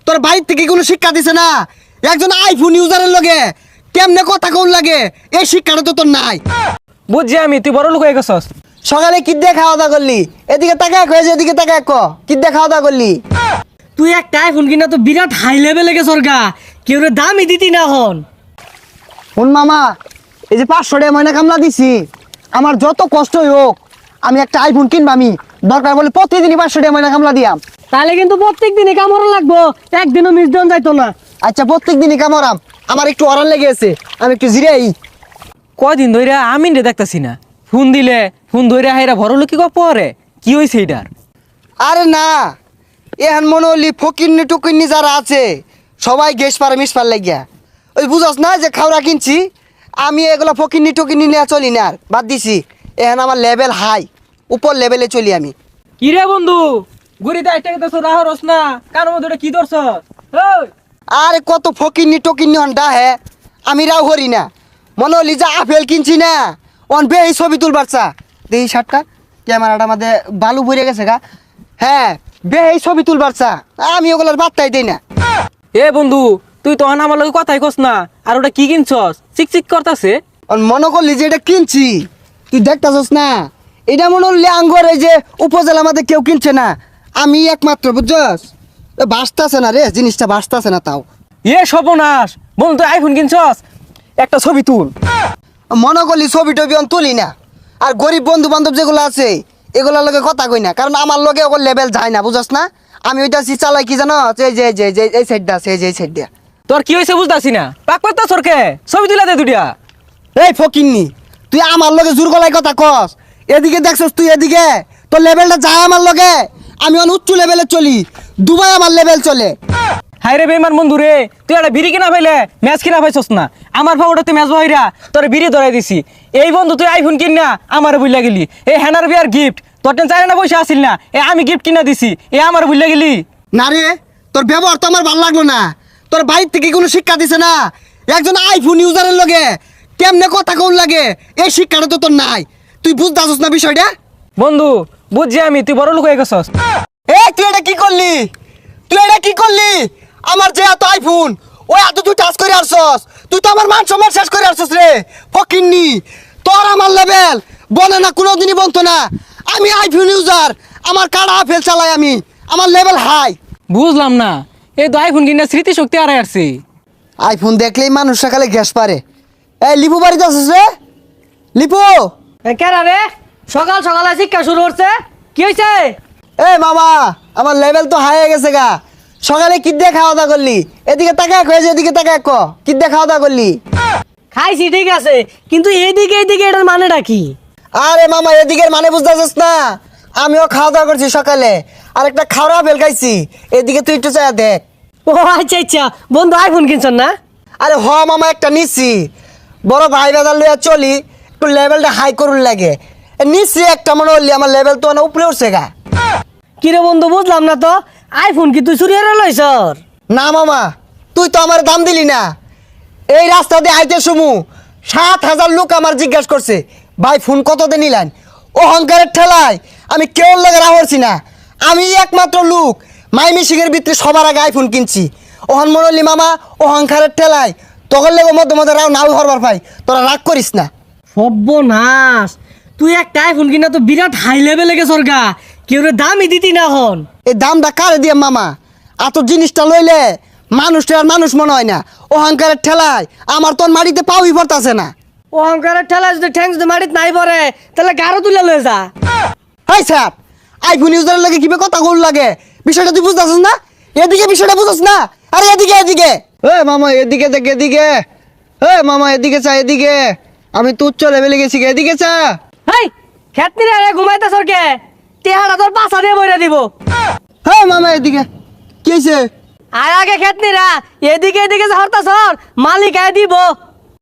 তোর বাড়ির থেকে কোনো শিক্ষা দিছে না? একজন আইফোন ইউজারের লগে কেমনে কথা কোন লাগে এই শিক্ষাটা তো তোর নাই। বুঝছি আমি, তুই বড় লোক হয়ে গেছস। সকালে কি দিয়ে খাওয়া দাওয়া করলি? এদিকে তাকায় কয়েছে, এদিকে তাকায় ক কি দিয়ে খাওয়া দাওয়া করলি? তুই একটা আইফোন কিনা তো বিরাট হাই লেভেলে গেছর গা, কেউ রে দামই দিতি না হন। শুন মামা, এই যে 500 টাকা ময়না কামলা দিছি, আমার যত কষ্টই হোক আমি একটা আইফোন কিনবা। আমি দরকার বলে প্রতিদিনই 500 টাকা ময়না কামলা দিয়াম। তাহলে কিন্তু প্রত্যেক দিনই কামড় লাগবো, একদিনও মিস দেন যাইতো না। আচ্ছা প্রত্যেক দিনই কামড়াম, আমার একটু অরান লেগে আছে, আমি একটু জিরাই। কয়দিন ধরে আমি রে দেখতাছি না, ফোন দিলে ফোন ধরে হাইরা বড় লোক কি পরে কি হয়েছে এটার? আরে না, এখন মনে হলি ফকিন্নি টুকিন্নি যারা আছে সবাই গ্যাস পারে মিস পার লাগিয়া। ওই বুঝস না যে খাওয়া কিনছি, আমি এগুলো ফকিন্নি টুকিন্নি নিয়ে চলি না, আর বাদ দিছি। এখন আমার লেভেল হাই, উপর লেভেলে চলি আমি। কি রে বন্ধু, গুড়িতে একটা কথা রাহরস না, কার মধ্যে ওটা কি ধরছ? ওই আরে কত ফকিন্নি টকিন্নি হন ডাহে, আমি রাও হরি না। মনে হলি যে আপেল কিনছি না, অন বেই ছবি তুলবার চা। দেখি শার্টটা ক্যামেরাটা আমাদের বালু ভরে গেছে গা। হ্যাঁ বেই ছবি তুলবার চা, আমি ওগুলোর বার্তাই দিই না। এ বন্ধু, তুই তো আমার লগে কথাই কস না, আর ওটা কি কিনছস? চিক চিক করতাছে। মনে করলি যে এটা কিনছি, তুই দেখতাছস না? এটা মনে হলি আঙ্গর এই যে উপজেলা আমাদের কেউ কিনছে না, আমি একমাত্র, বুঝছস? বাঁচতাছে না রে, জিনিসটা বাঁচতাছে না। তাও এ সর্বনাশ বন্ধু, তুই আইফোন কিনছস, একটা ছবি তুল। মনে করলি ছবি টবি অন তুলি না। আর গরিব বন্ধু বান্ধব যেগুলো আছে এগুলোর লগে কথা কই না, কারণ আমার লগে ওগুলো লেভেল যায় না, বুঝছস না? আমি ওইটা চালাই কি জানো, এই যে যে যে এই সাইডটা আছে, এই যে এই সাইডটা। তোর কি হয়েছে বুঝতাছি না, পাক পাত্তা সরকে ছবি তুলে দে দুটিয়া। এই ফকিন্নি, তুই আমার লগে জোর গলায় কথা কস। এদিকে দেখছস তুই, এদিকে তোর লেভেলটা যায় আমার লগে। আমি অন উচ্চ লেভেলে চলি, দুবাই আমার লেভেল চলে। হাই রে বেমান বন্ধু রে, তুই একটা বিড়ি কিনা পাইলে ম্যাচ কিনা পাইছস না। আমার ভাবটা তুই ম্যাচ বহিরা তোর বিড়ি ধরাই দিছি। এই বন্ধু তুই আইফোন কিন না আমার বুঝলা গেলি। এই হ্যানার বিয়ার গিফট তোর টেন চাই না পয়সা আসিল না, এ আমি গিফট কিনা দিছি, এ আমার বুঝলা গেলি। না রে, তোর ব্যবহার তো আমার ভালো লাগলো না। তোর বাড়ির থেকে কোনো শিক্ষা দিছে না? একজন আইফোন ইউজারের লগে কেমনে কথা কোন লাগে এই শিক্ষাটা তো তোর নাই। তুই বুঝতেছস না বিষয়টা? বন্ধু বুঝছি আমি, তুই বড় লোক হয়ে গেছস। তুই এটা কি করলি? তুই এটা কি করলি? আমার যে এত আইফোন, ওই এত তুই টাচ করে আসছস, তুই তো আমার মান সম্মান শেষ করে আসছস রে ফকিন্নি। তোর আমার লেভেল বনে না, কোনোদিনই বলতো না। আমি আইফোন ইউজার, আমার কাড়া আপেল চালাই আমি, আমার লেভেল হাই। বুঝলাম না, এই তো আইফোন কিনা স্মৃতি শক্তি আর আসছে। আইফোন দেখলেই মানুষ সকালে গ্যাস পারে। এই লিপু বাড়িতে আসছিস রে? লিপু, কেরা রে সকাল সকালে শিক্ষা শুরু করছে, কি হয়েছে? এই মামা, আমার লেভেল তো হাই হয়ে গেছে গা। সকালে কি দিয়ে খাওয়া দাওয়া করলি? এদিকে তাকায় কয়েছে, এদিকে তাকায় ক কি দিয়ে খাওয়া দাওয়া করলি? খাইছি ঠিক আছে, কিন্তু এইদিকে এইদিকে এটার মানেটা কি? আরে মামা, এদিকের মানে বুঝতেছিস না? আমিও খাওয়া দাওয়া করছি সকালে, আর একটা খাওয়া বেল খাইছি। এদিকে তুই একটু চায়া দেখ। ও আচ্ছা আচ্ছা, বন্ধু আইফোন কিনছেন না? আরে হ মামা, একটা নিচ্ছি, বড় ভাই বাজার লইয়া চলি, একটু লেভেলটা হাই করুন লাগে। নিচ্ছি একটা, মনে হলি আমার লেভেল তো অনেক উপরে উঠছে গা। কিরে বন্ধু বুঝলাম না তো, আইফোন কি তুই চুরি করে লইছর? না মামা, তুই তো আমার দাম দিলি না। এই রাস্তা দিয়ে আইতে সমু 7,000 লোক আমার জিজ্ঞাসা করছে, ভাই ফোন কত দিয়ে নিলেন? অহংকারের ঠেলায় আমি কেউ লাগে রাহরছি না। আমি একমাত্র লোক মাই মিশিংয়ের ভিতরে সবার আগে আইফোন কিনছি। ওহন মনলি মামা, অহংকারের ঠেলায় তখন লেগে মধ্যে মধ্যে রাও নাও হরবার ভাই, তোরা রাগ করিস না। সর্বনাশ, তুই একটা আইফোন কিনা তো বিরাট হাই লেভেলে গেছর গা, কেউ রে দামই দিতি না হন। এই দামটা কারে দিয়ে মামা? এত জিনিসটা লইলে মানুষটা আর মানুষ মনে হয় না। অহংকারের ঠেলায় আমার তোর মাটিতে পাউই পড়তাছে না। অহংকারের ঠেলা যদি ঠ্যাং যদি মাটিত নাই পড়ে, তাহলে গাড়ো তুলে লয়ে যা। হাই স্যার, আইফোন ইউজারের লাগে কিভাবে কথা বল লাগে, বিষয়টা তুই বুঝতেছিস না? এদিকে বিষয়টা বুঝছ না? আরে এদিকে এদিকে, মামা এদিকে দেখ, এদিকে। মামা এদিকে চা, এদিকে। আমি তুচ্ছ উচ্চ লেভেলে গেছি, এদিকে চা। হেই খেতনি রে ঘুমাইতে সরকে, তেহারা তোর পাশা দিয়ে বইরা দিব। মামা এদিকে, কি হয়েছে? আর আগে খেতনি রা এদিকে এদিকে হরতা সর, মালিক আয় দিব।